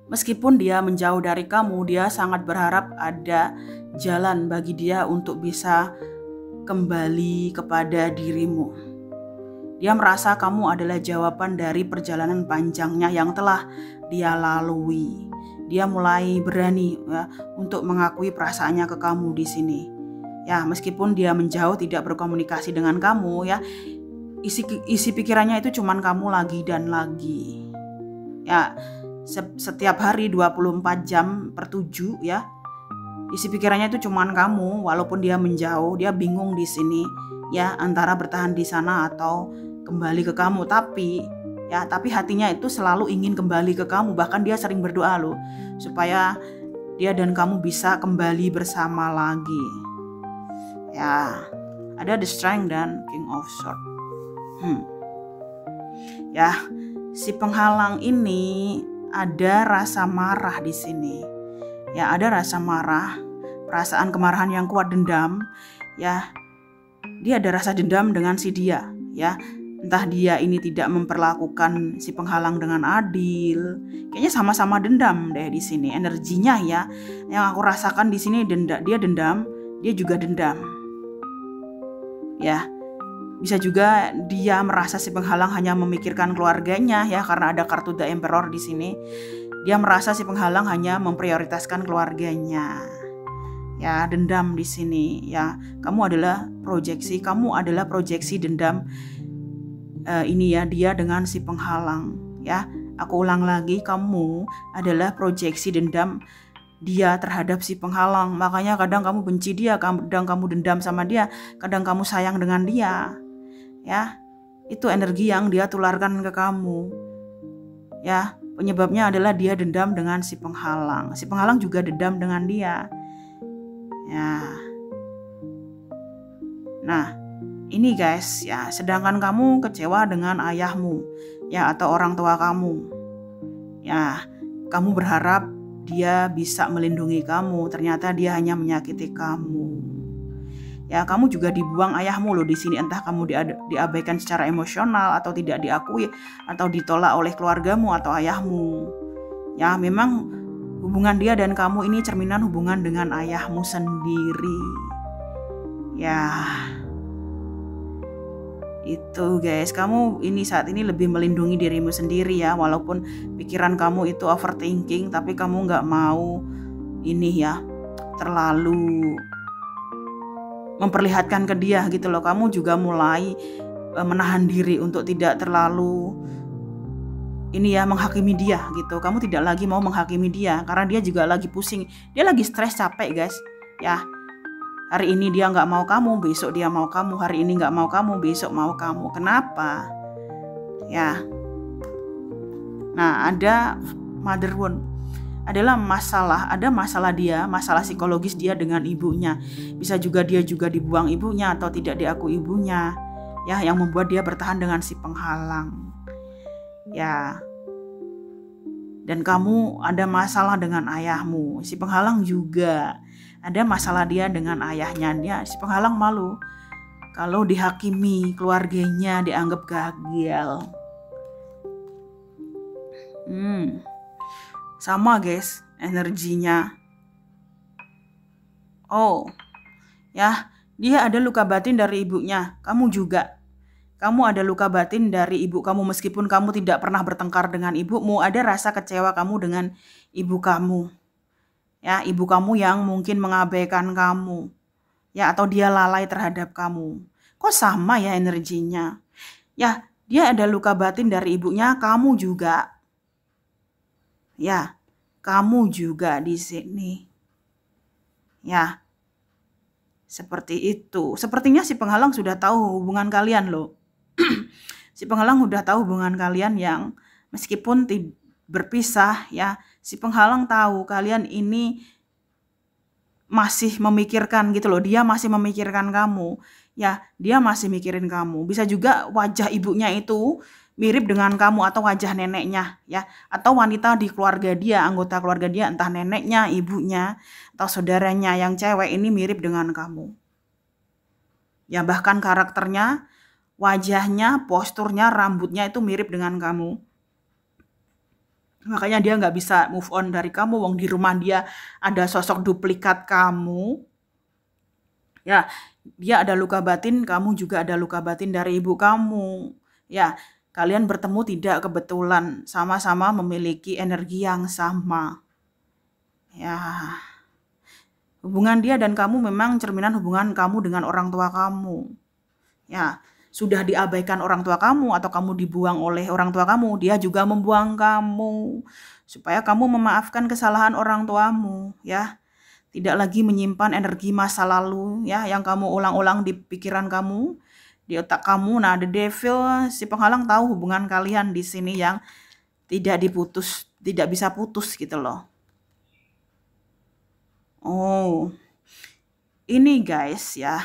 Meskipun dia menjauh dari kamu, dia sangat berharap ada jalan bagi dia untuk bisa kembali kepada dirimu. Dia merasa kamu adalah jawaban dari perjalanan panjangnya yang telah dia lalui. Dia mulai berani ya, untuk mengakui perasaannya ke kamu di sini. Ya, meskipun dia menjauh tidak berkomunikasi dengan kamu ya, isi pikirannya itu cuman kamu lagi dan lagi. Ya, setiap hari 24 jam per 7 ya. Isi pikirannya itu cuman kamu, walaupun dia menjauh, dia bingung di sini ya antara bertahan di sana atau kembali ke kamu, tapi hatinya itu selalu ingin kembali ke kamu. Bahkan dia sering berdoa loh supaya dia dan kamu bisa kembali bersama lagi. Ya, ada the Strength dan King of Swords. Ya, si penghalang ini ada rasa marah di sini. Ya, ada rasa marah, perasaan kemarahan yang kuat, dendam. Ya, dia ada rasa dendam dengan si dia. Ya, entah dia ini tidak memperlakukan si penghalang dengan adil. Kayaknya sama-sama dendam deh di sini energinya ya. Yang aku rasakan di sini dia dendam, dia juga dendam. Ya, bisa juga dia merasa si penghalang hanya memikirkan keluarganya ya, karena ada kartu The Emperor di sini. Dia merasa si penghalang hanya memprioritaskan keluarganya. Ya, dendam di sini ya. Kamu adalah proyeksi dendam ini ya, dia dengan si penghalang ya. Aku ulang lagi, kamu adalah proyeksi dendam dia terhadap si penghalang. Makanya kadang kamu benci dia, kadang kamu dendam sama dia, kadang kamu sayang dengan dia. Ya, itu energi yang dia tularkan ke kamu. Ya, penyebabnya adalah dia dendam dengan si penghalang. Si penghalang juga dendam dengan dia. Ya. Nah, ini guys ya, sedangkan kamu kecewa dengan ayahmu ya atau orang tua kamu. Ya, kamu berharap dia bisa melindungi kamu, ternyata dia hanya menyakiti kamu. Ya, kamu juga dibuang ayahmu loh di sini, entah kamu diabaikan secara emosional atau tidak diakui atau ditolak oleh keluargamu atau ayahmu. Ya, memang hubungan dia dan kamu ini cerminan hubungan dengan ayahmu sendiri. Ya, itu guys, kamu ini saat ini lebih melindungi dirimu sendiri ya, walaupun pikiran kamu itu overthinking, tapi kamu gak mau ini ya terlalu memperlihatkan ke dia gitu loh. Kamu juga mulai menahan diri untuk tidak terlalu ini ya menghakimi dia gitu. Kamu tidak lagi mau menghakimi dia karena dia juga lagi pusing, dia lagi stres, capek guys ya. Hari ini dia nggak mau kamu, besok dia mau kamu. Hari ini nggak mau kamu, besok mau kamu. Kenapa? Ya. Nah, ada mother wound. Ada masalah dia, masalah psikologis dia dengan ibunya. Bisa juga dia juga dibuang ibunya atau tidak diakui ibunya. Ya, yang membuat dia bertahan dengan si penghalang. Ya. Dan kamu ada masalah dengan ayahmu. Si penghalang juga ada masalah dia dengan ayahnya. Dia si penghalang malu kalau dihakimi, keluarganya dianggap gagal. Sama guys energinya. Oh ya, dia ada luka batin dari ibunya. Kamu juga. Kamu ada luka batin dari ibu kamu, meskipun kamu tidak pernah bertengkar dengan ibumu, ada rasa kecewa kamu dengan ibu kamu. Ya, ibu kamu yang mungkin mengabaikan kamu. Ya, atau dia lalai terhadap kamu. Kok sama ya energinya? Ya, dia ada luka batin dari ibunya, kamu juga. Ya, kamu juga di sini. Ya, seperti itu. Sepertinya si penghalang sudah tahu hubungan kalian loh. Si penghalang sudah tahu hubungan kalian yang meskipun berpisah ya, si penghalang tahu kalian ini masih memikirkan gitu loh. Dia masih memikirkan kamu. Ya, dia masih mikirin kamu. Bisa juga wajah ibunya itu mirip dengan kamu atau wajah neneknya ya, atau wanita di keluarga dia, anggota keluarga dia, entah neneknya, ibunya, atau saudaranya yang cewek ini mirip dengan kamu. Ya, bahkan karakternya, wajahnya, posturnya, rambutnya itu mirip dengan kamu. Makanya dia nggak bisa move on dari kamu. Wong di rumah dia ada sosok duplikat kamu. Ya, dia ada luka batin, kamu juga ada luka batin dari ibu kamu. Ya, kalian bertemu tidak kebetulan, sama-sama memiliki energi yang sama. Ya, hubungan dia dan kamu memang cerminan hubungan kamu dengan orang tua kamu. Ya, sudah diabaikan orang tua kamu atau kamu dibuang oleh orang tua kamu, dia juga membuang kamu. Supaya kamu memaafkan kesalahan orang tuamu, ya. Tidak lagi menyimpan energi masa lalu, ya, yang kamu ulang-ulang di pikiran kamu, di otak kamu. Nah, the devil, si penghalang tahu hubungan kalian di sini yang tidak diputus, tidak bisa putus gitu loh. Oh, ini guys ya,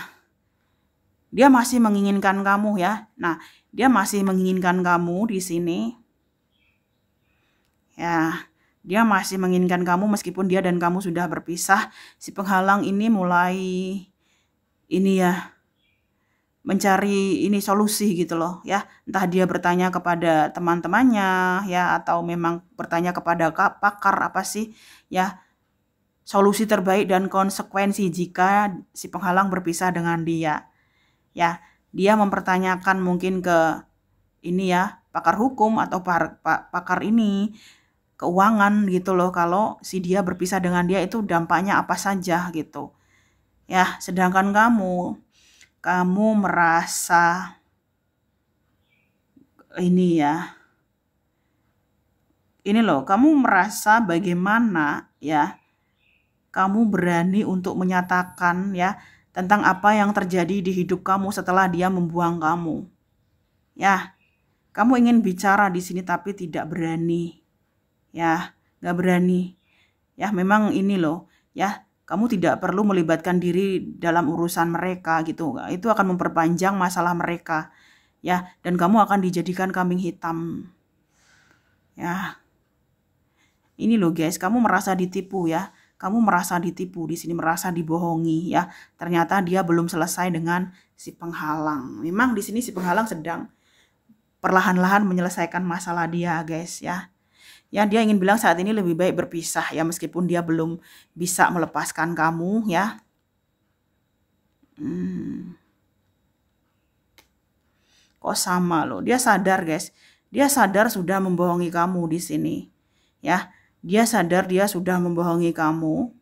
dia masih menginginkan kamu ya. Nah, dia masih menginginkan kamu di sini. Ya, dia masih menginginkan kamu meskipun dia dan kamu sudah berpisah. Si penghalang ini mulai ini ya, mencari ini solusi gitu loh ya. Entah dia bertanya kepada teman-temannya ya, atau memang bertanya kepada pakar apa sih ya solusi terbaik dan konsekuensi jika si penghalang berpisah dengan dia. Ya, dia mempertanyakan mungkin ke ini ya, pakar hukum atau pakar ini keuangan gitu loh, kalau si dia berpisah dengan dia itu dampaknya apa saja gitu. Ya, sedangkan kamu merasa ini ya. Ini loh, kamu merasa bagaimana ya kamu berani untuk menyatakan ya tentang apa yang terjadi di hidup kamu setelah dia membuang kamu. Ya, kamu ingin bicara di sini tapi tidak berani. Ya, nggak berani. Ya, memang ini loh, ya, kamu tidak perlu melibatkan diri dalam urusan mereka gitu. Itu akan memperpanjang masalah mereka. Ya, dan kamu akan dijadikan kambing hitam. Ya, ini loh guys, kamu merasa ditipu ya. Kamu merasa ditipu di sini, merasa dibohongi ya. Ternyata dia belum selesai dengan si penghalang. Memang di sini si penghalang sedang perlahan-lahan menyelesaikan masalah dia, guys ya. Ya, dia ingin bilang saat ini lebih baik berpisah ya, meskipun dia belum bisa melepaskan kamu ya. Kok sama loh? Dia sadar, guys. Dia sadar sudah membohongi kamu di sini. Ya, dia sadar dia sudah membohongi kamu.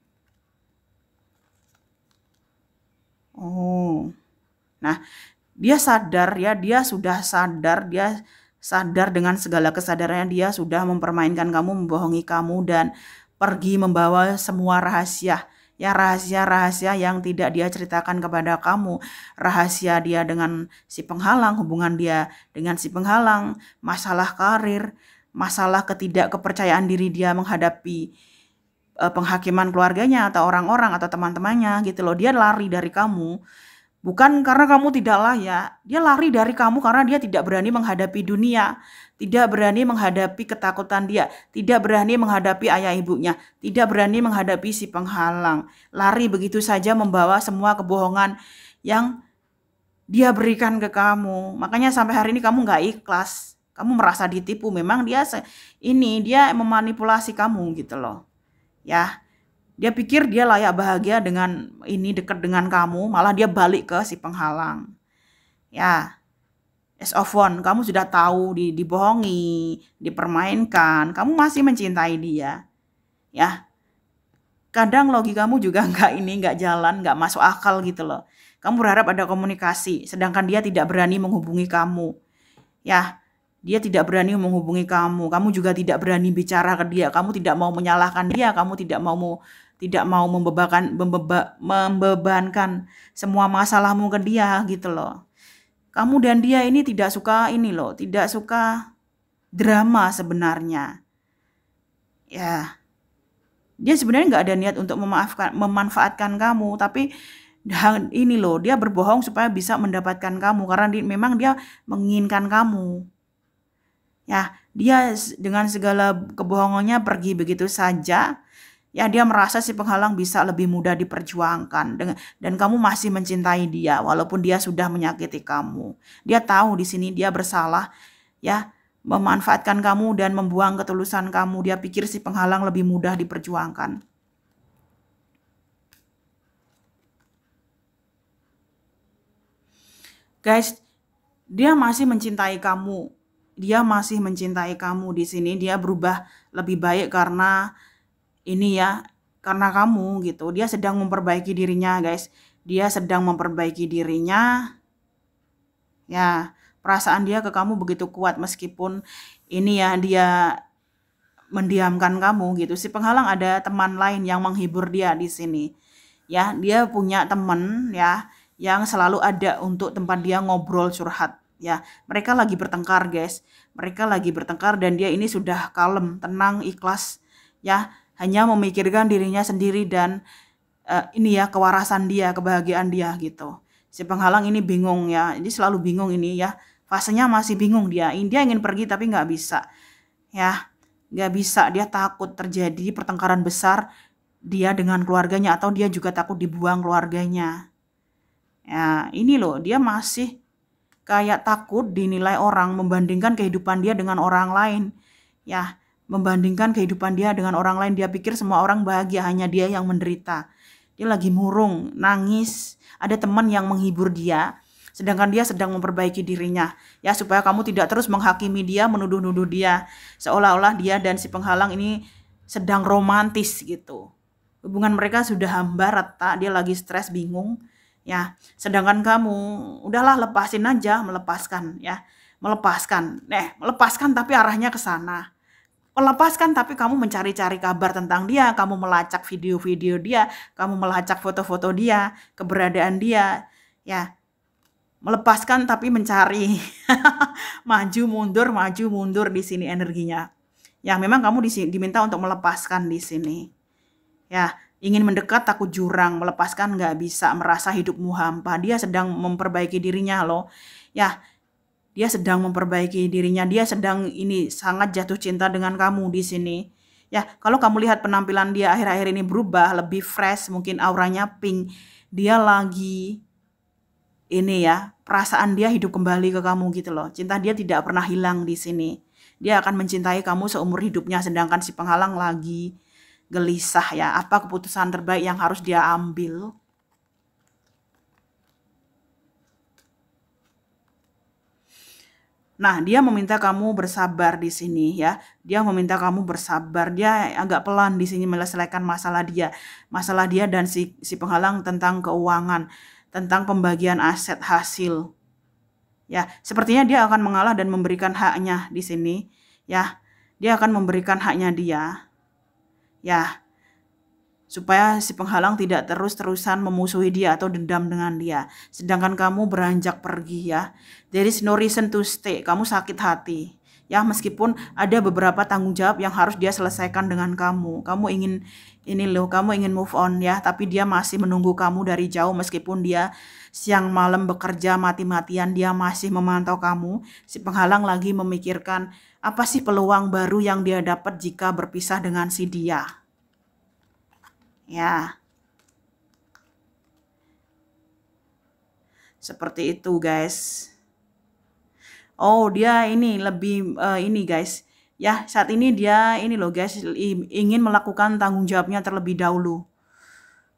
Oh. Nah, dia sadar ya, dia sadar dengan segala kesadarannya dia sudah mempermainkan kamu, membohongi kamu dan pergi membawa semua rahasia. Ya, rahasia-rahasia yang tidak dia ceritakan kepada kamu. Rahasia dia dengan si penghalang, hubungan dia dengan si penghalang, masalah karir, masalah ketidakkepercayaan diri dia menghadapi penghakiman keluarganya atau orang-orang atau teman-temannya gitu loh. Dia lari dari kamu. Bukan karena kamu tidak layak, dia lari dari kamu karena dia tidak berani menghadapi dunia, tidak berani menghadapi ketakutan dia, tidak berani menghadapi ayah ibunya, tidak berani menghadapi si penghalang. Lari begitu saja membawa semua kebohongan yang dia berikan ke kamu. Makanya sampai hari ini kamu nggak ikhlas, kamu merasa ditipu. Memang dia memanipulasi kamu gitu loh. Ya, dia pikir dia layak bahagia dengan ini dekat dengan kamu, malah dia balik ke si penghalang. Ya, as of one, kamu sudah tahu dibohongi, dipermainkan, kamu masih mencintai dia. Ya, kadang logikamu juga nggak jalan, nggak masuk akal gitu loh. Kamu berharap ada komunikasi, sedangkan dia tidak berani menghubungi kamu. Ya, dia tidak berani menghubungi kamu. Kamu juga tidak berani bicara ke dia. Kamu tidak mau menyalahkan dia. Kamu tidak mau membebankan semua masalahmu ke dia gitu loh. Kamu dan dia ini tidak suka ini loh, tidak suka drama sebenarnya. Ya, dia sebenarnya nggak ada niat untuk memanfaatkan kamu, tapi ini loh, dia berbohong supaya bisa mendapatkan kamu karena memang dia menginginkan kamu. Ya, dia dengan segala kebohongannya pergi begitu saja. Ya, dia merasa si penghalang bisa lebih mudah diperjuangkan dan kamu masih mencintai dia walaupun dia sudah menyakiti kamu. Dia tahu di sini dia bersalah, ya. memanfaatkan kamu dan membuang ketulusan kamu. Dia pikir si penghalang lebih mudah diperjuangkan. Guys, dia masih mencintai kamu. Dia masih mencintai kamu di sini. Dia berubah lebih baik karena ini ya, karena kamu gitu. Dia sedang memperbaiki dirinya, guys. Dia sedang memperbaiki dirinya. Ya, perasaan dia ke kamu begitu kuat meskipun ini ya dia mendiamkan kamu gitu. Si penghalang ada teman lain yang menghibur dia di sini. Ya, dia punya teman ya yang selalu ada untuk tempat dia ngobrol curhat. Ya, mereka lagi bertengkar, guys. Mereka lagi bertengkar dan dia ini sudah kalem, tenang, ikhlas. Ya, hanya memikirkan dirinya sendiri dan ini ya kewarasan dia, kebahagiaan dia gitu. Si penghalang ini bingung ya, ini selalu bingung ini ya. Fasenya masih bingung dia. Dia ingin pergi tapi nggak bisa. Ya, nggak bisa. Dia takut terjadi pertengkaran besar dia dengan keluarganya atau dia juga takut dibuang keluarganya. Ya, ini loh, dia masih kayak takut dinilai orang, membandingkan kehidupan dia dengan orang lain. Ya, membandingkan kehidupan dia dengan orang lain. Dia pikir semua orang bahagia, hanya dia yang menderita. Dia lagi murung, nangis. Ada teman yang menghibur dia, sedangkan dia sedang memperbaiki dirinya. Ya, supaya kamu tidak terus menghakimi dia, menuduh-nuduh dia. Seolah-olah dia dan si penghalang ini sedang romantis gitu. Hubungan mereka sudah hambar rata, dia lagi stres, bingung. Ya, sedangkan kamu udahlah lepasin aja, melepaskan ya. Melepaskan tapi arahnya ke sana. Melepaskan tapi kamu mencari-cari kabar tentang dia, kamu melacak video-video dia, kamu melacak foto-foto dia, keberadaan dia. Ya, melepaskan tapi mencari. Maju mundur di sini energinya. Ya, memang kamu diminta untuk melepaskan di sini. Ya, ingin mendekat takut jurang, melepaskan nggak bisa, merasa hidupmu hampa. Dia sedang memperbaiki dirinya loh. Ya, dia sedang memperbaiki dirinya. Dia sedang ini sangat jatuh cinta dengan kamu di sini. Ya, kalau kamu lihat penampilan dia akhir-akhir ini berubah, lebih fresh, mungkin auranya pink. Dia lagi ini ya, perasaan dia hidup kembali ke kamu gitu loh. Cinta dia tidak pernah hilang di sini. Dia akan mencintai kamu seumur hidupnya, sedangkan si penghalang lagi gelisah ya, apa keputusan terbaik yang harus dia ambil. Nah, dia meminta kamu bersabar di sini ya. Dia meminta kamu bersabar. Dia agak pelan di sini menyelesaikan masalah dia. Masalah dia dan si penghalang tentang keuangan, tentang pembagian aset hasil. Ya, sepertinya dia akan mengalah dan memberikan haknya di sini. Ya, dia akan memberikan haknya dia. Ya, supaya si penghalang tidak terus-terusan memusuhi dia atau dendam dengan dia. Sedangkan kamu beranjak pergi ya. There is no reason to stay. Kamu sakit hati. Ya, meskipun ada beberapa tanggung jawab yang harus dia selesaikan dengan kamu. Kamu ingin ini loh, kamu ingin move on ya, tapi dia masih menunggu kamu dari jauh meskipun dia siang malam bekerja mati-matian, dia masih memantau kamu. Si penghalang lagi memikirkan apa sih peluang baru yang dia dapat jika berpisah dengan si dia. Ya, seperti itu guys. Oh, dia ini lebih ini guys. Ya, saat ini dia ini loh guys, ingin melakukan tanggung jawabnya terlebih dahulu.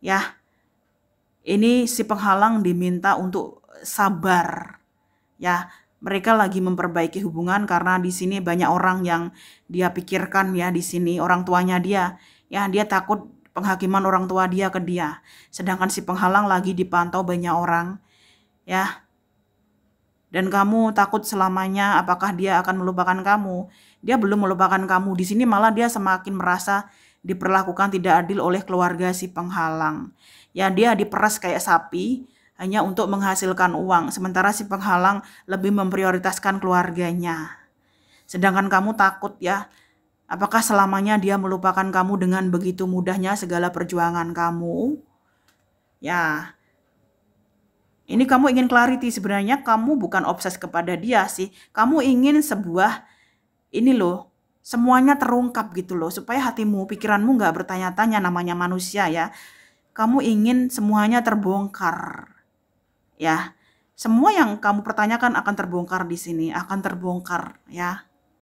Ya, ini si penghalang diminta untuk sabar. Ya, mereka lagi memperbaiki hubungan karena di sini banyak orang yang dia pikirkan ya di sini, orang tuanya dia. Ya, dia takut penghakiman orang tua dia ke dia. Sedangkan si penghalang lagi dipantau banyak orang. Ya, dan kamu takut selamanya apakah dia akan melupakan kamu. Dia belum melupakan kamu. Di sini malah dia semakin merasa diperlakukan tidak adil oleh keluarga si penghalang. Ya, dia diperas kayak sapi hanya untuk menghasilkan uang. Sementara si penghalang lebih memprioritaskan keluarganya. Sedangkan kamu takut ya, apakah selamanya dia melupakan kamu dengan begitu mudahnya segala perjuangan kamu? Ya, ini kamu ingin clarity, sebenarnya kamu bukan obses kepada dia sih. Kamu ingin sebuah, ini loh, semuanya terungkap gitu loh. Supaya hatimu, pikiranmu nggak bertanya-tanya, namanya manusia ya. Kamu ingin semuanya terbongkar. Ya, semua yang kamu pertanyakan akan terbongkar di sini, akan terbongkar ya.